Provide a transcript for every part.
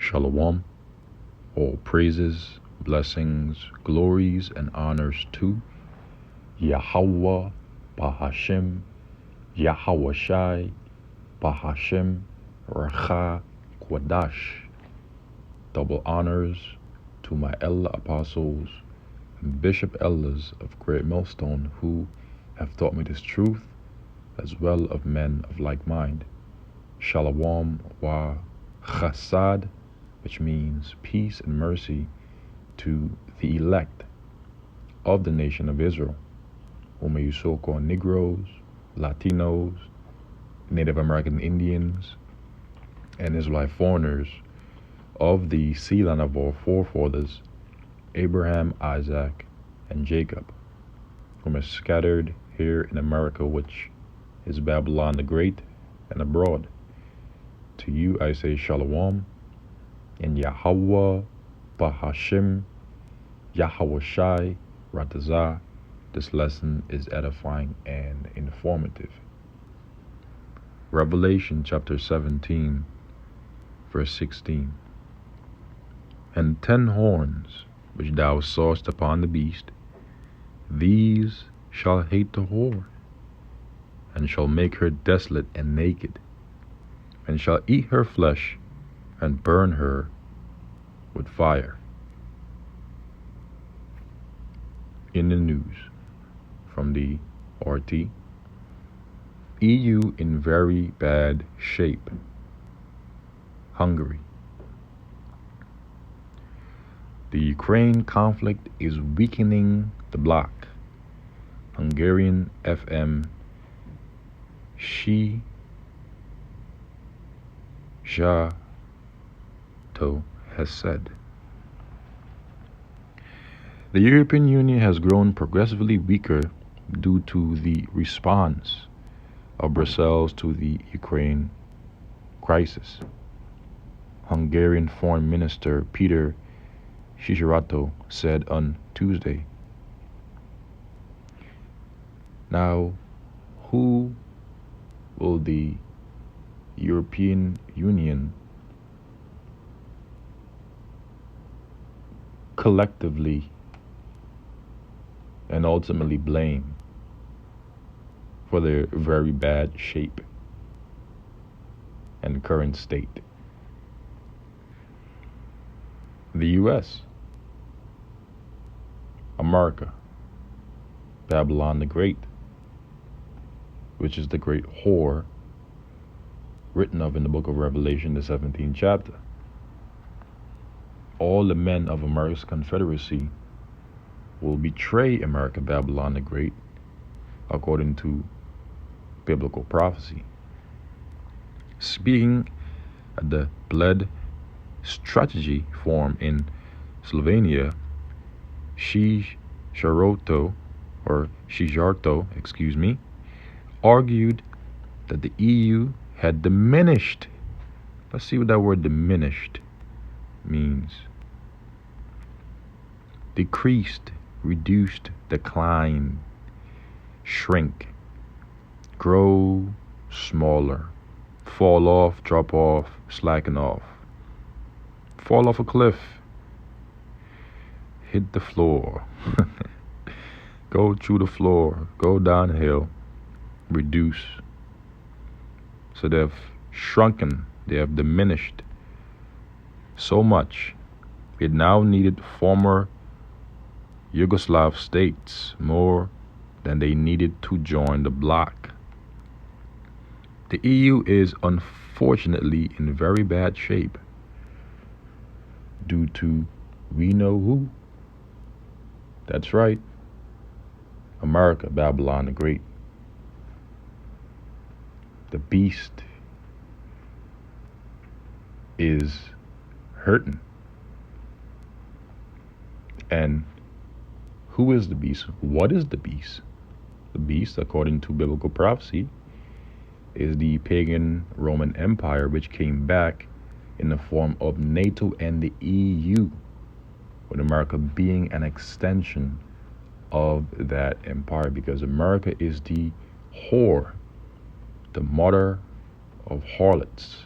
Shalom. All praises, blessings, glories, and honors to Yahweh, Bahashem, Yahweh Shai, Bahashem, Racha, Kwadash. Double honors to my elder apostles and bishop elders of Great Millstone who have taught me this truth, as well of men of like mind. Shalom wa chasad, which means peace and mercy to the elect of the nation of Israel, whom you so-called Negroes, Latinos, Native American Indians, and Israelite foreigners of the seed line of our forefathers, Abraham, Isaac, and Jacob, whom are scattered here in America, which is Babylon the Great, and abroad. To you I say Shalom, in Yahweh, Bahashem, Yahweh Shai, Ratazah. This lesson is edifying and informative. Revelation chapter 17, verse 16. And 10 horns which thou sawest upon the beast, these shall hate the whore, and shall make her desolate and naked, and shall eat her flesh, and burn her with fire. In the news from the RT, EU in very bad shape. Hungary. The Ukraine conflict is weakening the bloc. Hungarian FM Szijjarto has said. The European Union has grown progressively weaker due to the response of Brussels to the Ukraine crisis. Hungarian Foreign Minister Peter Szijjarto said on Tuesday. Now, who will the European Union collectively and ultimately blame for their very bad shape and current state? The U.S., America, Babylon the Great, which is the great whore written of in the book of Revelation, the 17th chapter. All the men of America's Confederacy will betray America, Babylon the Great, according to biblical prophecy. Speaking at the Bled Strategy Forum in Slovenia, Szijjarto, argued that the EU had diminished. Let's see what that word diminished means. Decreased, reduced, decline, shrink, grow smaller, fall off, drop off, slacken off, fall off a cliff, hit the floor, go through the floor, go downhill, reduce. So they have shrunken, they have diminished so much. It now needed former Yugoslav states more than they needed to join the bloc. The EU is unfortunately in very bad shape due to we know who. That's right, America, Babylon the Great. The beast is hurting. And who is the beast? What is the beast? The beast, according to biblical prophecy, is the pagan Roman Empire, which came back in the form of NATO and the EU, with America being an extension of that empire, because America is the whore, the mother of harlots.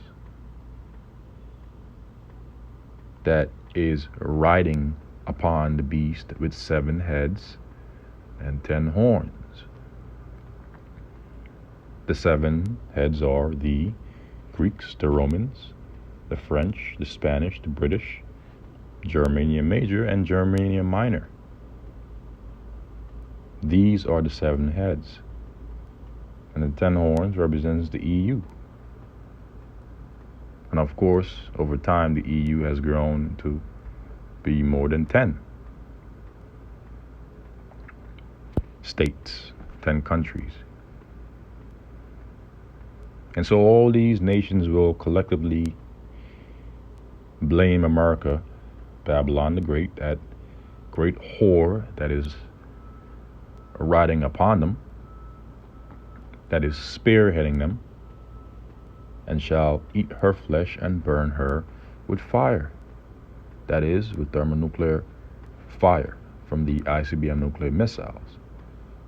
that is riding upon the beast with 7 heads and 10 horns. The 7 heads are the Greeks, the Romans, the French, the Spanish, the British, Germania Major, and Germania Minor. These are the 7 heads. And the 10 horns represents the EU. And of course, over time, the EU has grown to be more than 10 states, 10 countries. And so all these nations will collectively blame America, Babylon the Great, that great whore that is riding upon them, that is spearheading them, and shall eat her flesh and burn her with fire. That is, with thermonuclear fire from the ICBM nuclear missiles,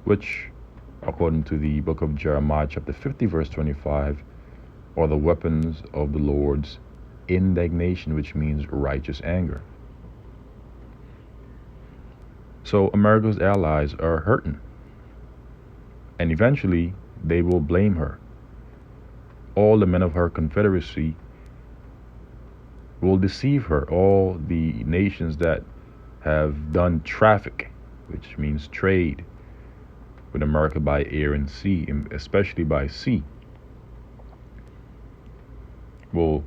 which, according to the book of Jeremiah, chapter 50, verse 25, are the weapons of the Lord's indignation, which means righteous anger. So America's allies are hurting. And eventually, they will blame her. All the men of her confederacy will deceive her. All the nations that have done traffic, which means trade, with America by air and sea, and especially by sea, will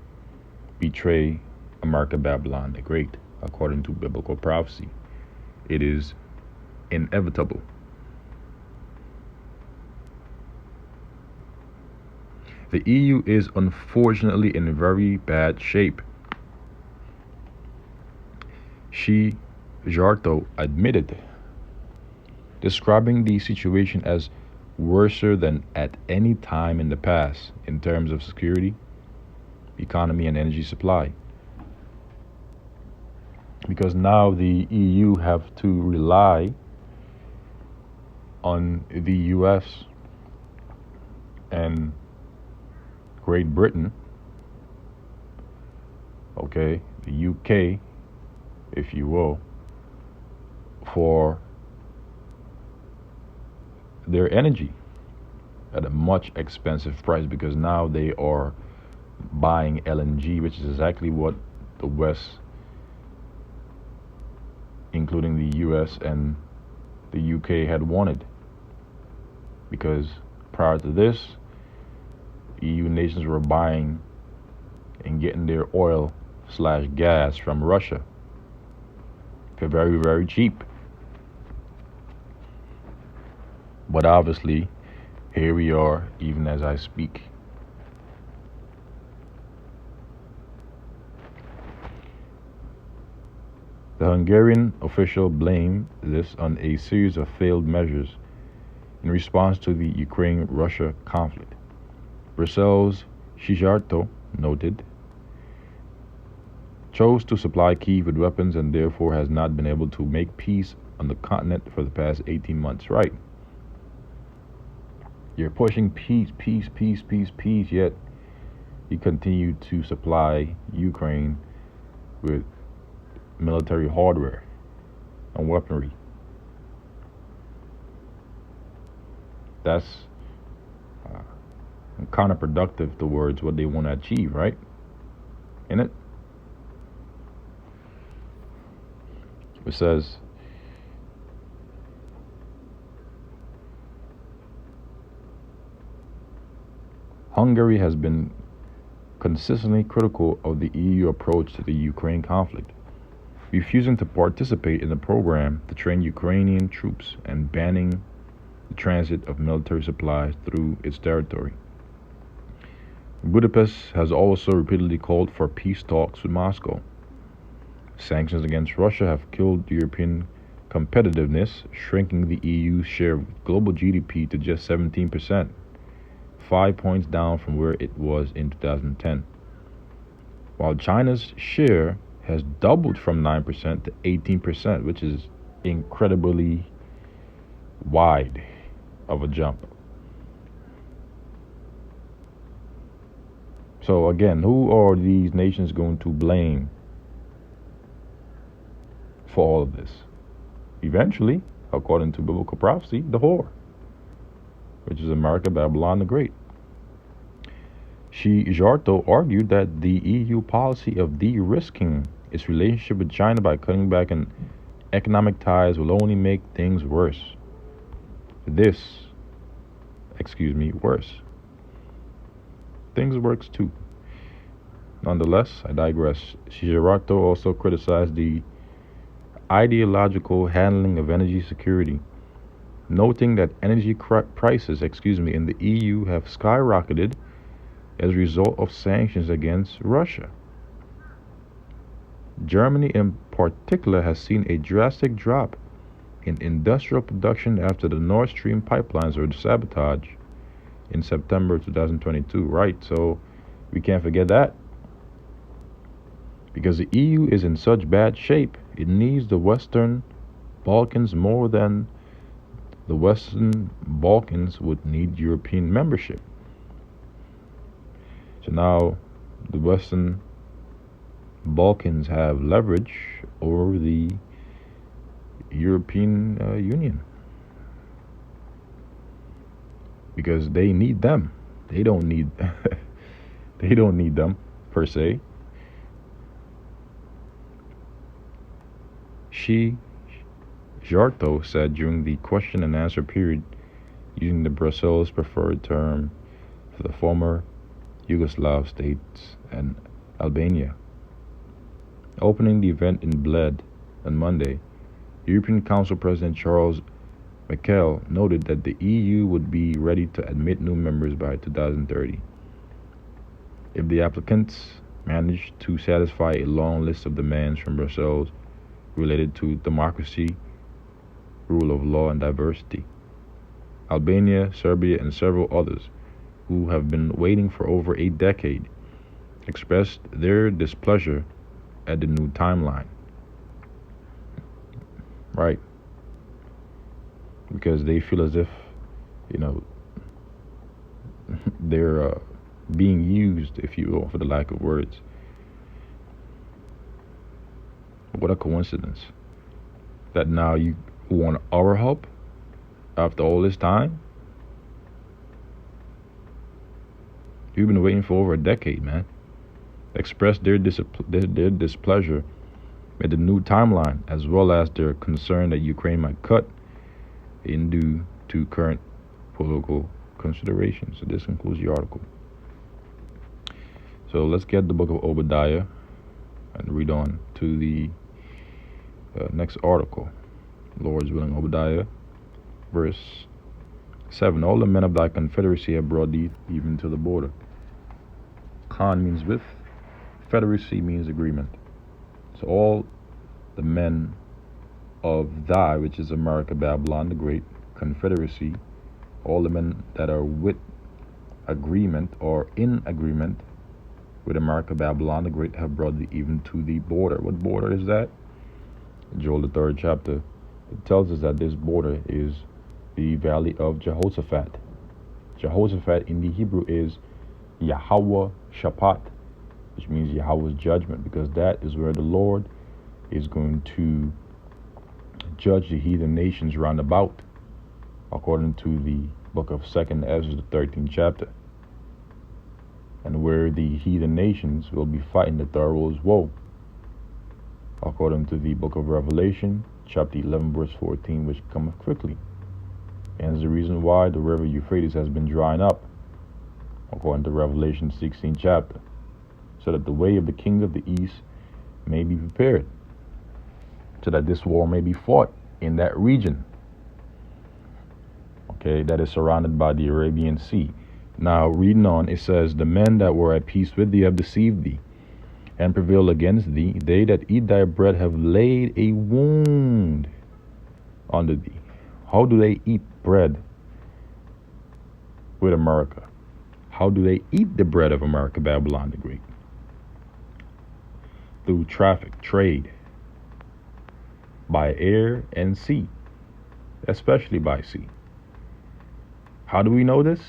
betray America, Babylon the Great, according to biblical prophecy. It is inevitable. The EU is unfortunately in very bad shape. Jarto admitted, describing the situation as worse than at any time in the past in terms of security, economy, and energy supply. Because now the EU have to rely on the US and Great Britain, okay, the UK, if you will, for their energy at a much expensive price, because now they are buying LNG, which is exactly what the West, including the US and the UK, had wanted. Because prior to this, EU nations were buying and getting their oil/gas from Russia for very, very cheap. But obviously, here we are, even as I speak. The Hungarian official blamed this on a series of failed measures in response to the Ukraine-Russia conflict. Brussels' Szijjártó noted, chose to supply Kyiv with weapons and therefore has not been able to make peace on the continent for the past 18 months. Right. You're pushing peace, yet you continue to supply Ukraine with military hardware and weaponry. That's counterproductive towards what they want to achieve, right? In it? It says, Hungary has been consistently critical of the EU approach to the Ukraine conflict, refusing to participate in the program to train Ukrainian troops and banning the transit of military supplies through its territory. Budapest has also repeatedly called for peace talks with Moscow. Sanctions against Russia have killed European competitiveness, shrinking the EU's share of global GDP to just 17%, 5 points down from where it was in 2010. While China's share has doubled from 9% to 18%, which is incredibly wide of a jump. So again, who are these nations going to blame for all of this? Eventually, according to biblical prophecy, the whore, which is America, Babylon the Great. Jarto argued that the EU policy of de-risking its relationship with China by cutting back on economic ties will only make things worse. Worse. Things works too. Nonetheless, I digress. Jarto also criticized the ideological handling of energy security, noting that energy prices in the EU have skyrocketed as a result of sanctions against Russia. Germany in particular has seen a drastic drop in industrial production after the Nord Stream pipelines were sabotaged in September 2022. Right, so we can't forget that. Because the EU is in such bad shape, it needs the Western Balkans more than the Western Balkans would need European membership. So now the Western Balkans have leverage over the European Union because they need them. They don't need they don't need them per se. Jarto said during the question and answer period, using the Brussels preferred term for the former Yugoslav states and Albania. Opening the event in Bled on Monday, European Council President Charles Michel noted that the EU would be ready to admit new members by 2030 if the applicants managed to satisfy a long list of demands from Brussels related to democracy, rule of law, and diversity. Albania, Serbia, and several others who have been waiting for over a decade expressed their displeasure at the new timeline. Right. Because they feel as if, they're being used, if you will, for the lack of words. What a coincidence that now you want our help after all this time. You've been waiting for over a decade, man. Expressed their displeasure at the new timeline, as well as their concern that Ukraine might cut in due to current political considerations. So this concludes the article. So let's get the book of Obadiah and read on to the next article. Lord's willing, Obadiah, verse 7. All the men of thy confederacy have brought thee even to the border. Con means with, federacy means agreement. So all the men of thy, which is America, Babylon the Great, confederacy, all the men that are with agreement or in agreement with America, Babylon the Great, have brought thee even to the border. What border is that? Joel the 3rd chapter, it tells us that this border is the valley of Jehoshaphat. Jehoshaphat in the Hebrew is Yahweh Shaphat, which means Yahweh's judgment, because that is where the Lord is going to judge the heathen nations round about, according to the book of 2nd Ezra, the 13th chapter, and where the heathen nations will be fighting the thorough's woe, according to the book of Revelation, chapter 11, verse 14, which cometh quickly, and is the reason why the river Euphrates has been drying up, according to Revelation 16 chapter, so that the way of the kings of the east may be prepared, so that this war may be fought in that region, that is surrounded by the Arabian Sea. Now, reading on, it says, the men that were at peace with thee have deceived thee, and prevailed against thee. They that eat thy bread have laid a wound under thee. How do they eat bread with America? How do they eat the bread of America, Babylon the Great? Through traffic, trade, by air and sea, especially by sea. How do we know this?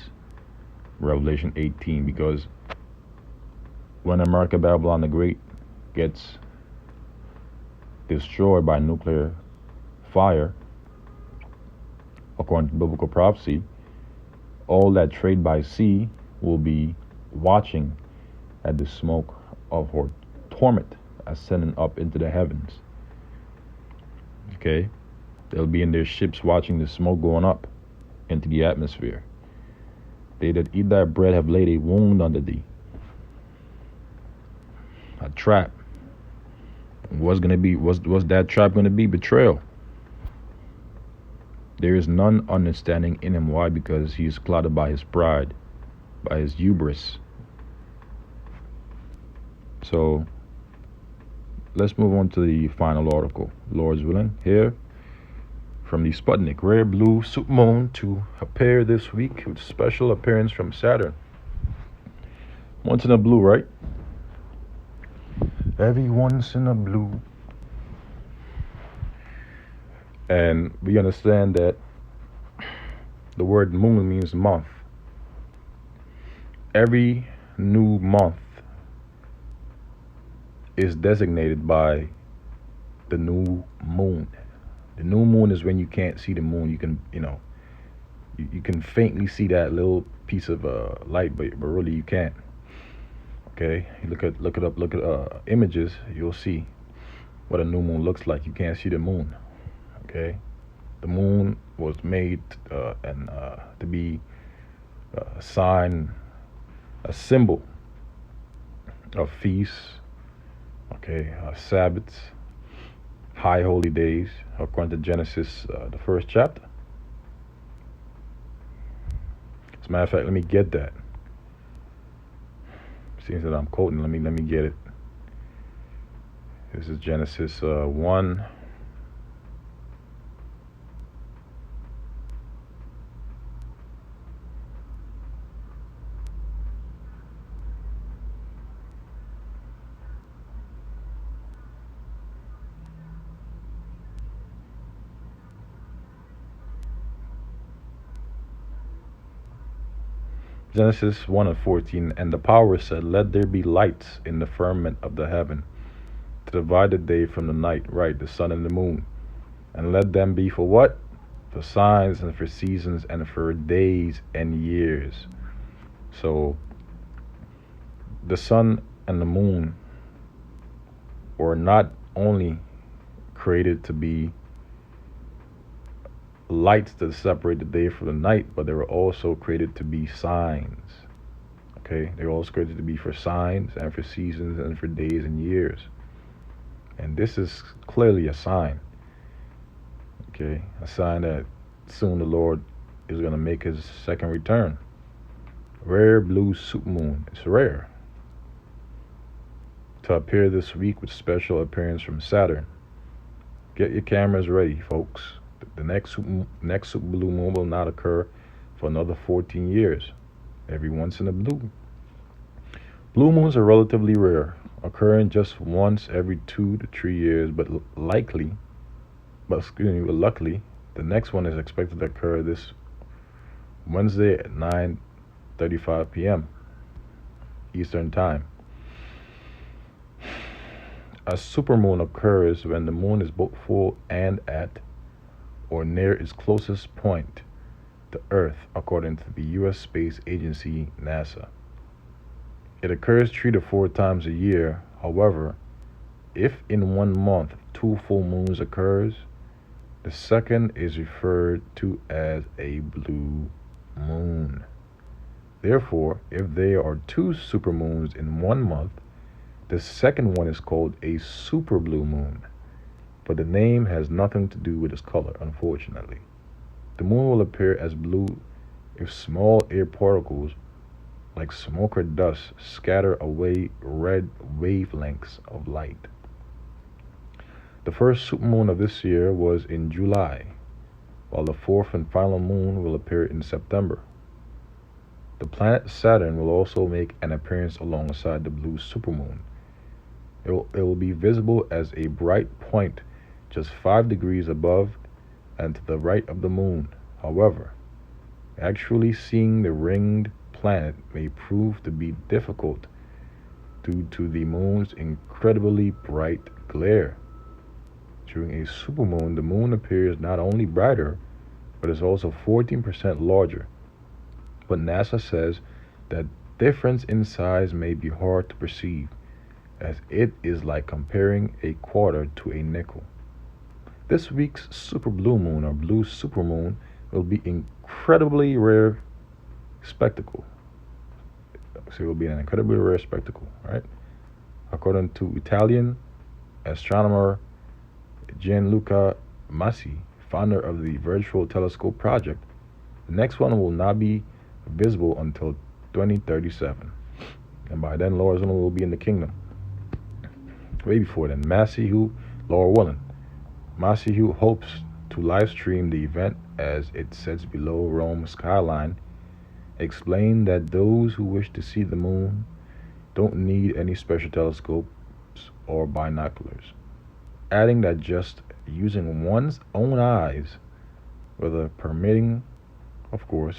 Revelation 18, because when America, Babylon the Great gets destroyed by nuclear fire, according to biblical prophecy, all that trade by sea will be watching at the smoke of her torment ascending up into the heavens. Okay? They'll be in their ships watching the smoke going up into the atmosphere. They that eat thy bread have laid a wound under thee. A trap. What's that trap gonna be? Betrayal. There is none understanding in him. Why? Because he is clouded by his pride, by his hubris. So let's move on to the final article. Lord's willing, here from the Sputnik, rare blue supermoon to appear this week with special appearance from Saturn. Once in a blue, right? Every once in a blue. And we understand that the word moon means month. Every new month is designated by the new moon. The new moon is when you can't see the moon. You can, you can faintly see that little piece of light, but really you can't. Okay, you look at images, you'll see what a new moon looks like. You can't see the moon. Okay, the moon was made to be a sign, a symbol of feasts. Okay, Sabbaths, high holy days, according to Genesis, the first chapter. As a matter of fact, let me get that. Seems that I'm quoting. Let me get it. This is Genesis 1. Genesis 1 and 14, and the power said, let there be lights in the firmament of the heaven, to divide the day from the night, right, the sun and the moon. And let them be for what? For signs and for seasons and for days and years. So the sun and the moon were not only created to be lights to separate the day from the night, but they were also created to be signs. Okay, they were also created to be for signs and for seasons and for days and years. And this is clearly a sign. Okay, a sign that soon the Lord is going to make his second return. Rare blue supermoon. It's rare to appear this week with special appearance from Saturn. Get your cameras ready, folks. The next super blue moon will not occur for another 14 years. Every once in a blue. Blue moons are relatively rare, occurring just once every 2 to 3 years, but luckily, the next one is expected to occur this Wednesday at 9:35 p.m. Eastern Time. A supermoon occurs when the moon is both full and at or near its closest point to Earth, according to the U.S. Space Agency, NASA. It occurs 3 to 4 times a year. However, if in 1 month 2 full moons occurs, the second is referred to as a blue moon. Therefore, if there are 2 supermoons in 1 month, the second one is called a super blue moon. But the name has nothing to do with its color, unfortunately. The moon will appear as blue if small air particles, like smoke or dust, scatter away red wavelengths of light. The first supermoon of this year was in July, while the fourth and final moon will appear in September. The planet Saturn will also make an appearance alongside the blue supermoon. It will be visible as a bright point just 5 degrees above and to the right of the moon. However, actually seeing the ringed planet may prove to be difficult due to the moon's incredibly bright glare. During a supermoon, the moon appears not only brighter, but is also 14% larger. But NASA says that difference in size may be hard to perceive, as it is like comparing a quarter to a nickel. This week's super blue moon or blue supermoon will be incredibly rare spectacle. So it will be an incredibly rare spectacle, right? According to Italian astronomer Gianluca Massi, founder of the Virtual Telescope Project, the next one will not be visible until 2037. And by then, Laura's will be in the kingdom. Way before then, Laura Willen. Massey hopes to live stream the event as it sits below Rome's skyline, explained that those who wish to see the moon don't need any special telescopes or binoculars, adding that just using one's own eyes, whether permitting, of course,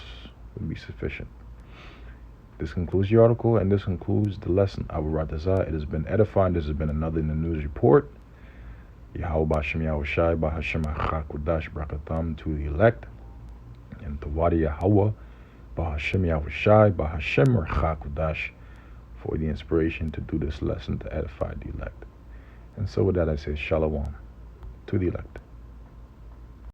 would be sufficient. This concludes the article, and this concludes the lesson. Abu Ratazah. It has been edifying. This has been another in the news report. Yahweh Bashem Yahushai Bahashem Achakudash Brakatam to the elect, and Tawadi Yahweh Bahashem Yahushai Bahashem Achakudash for the inspiration to do this lesson to edify the elect. And so with that I say Shalom to the elect.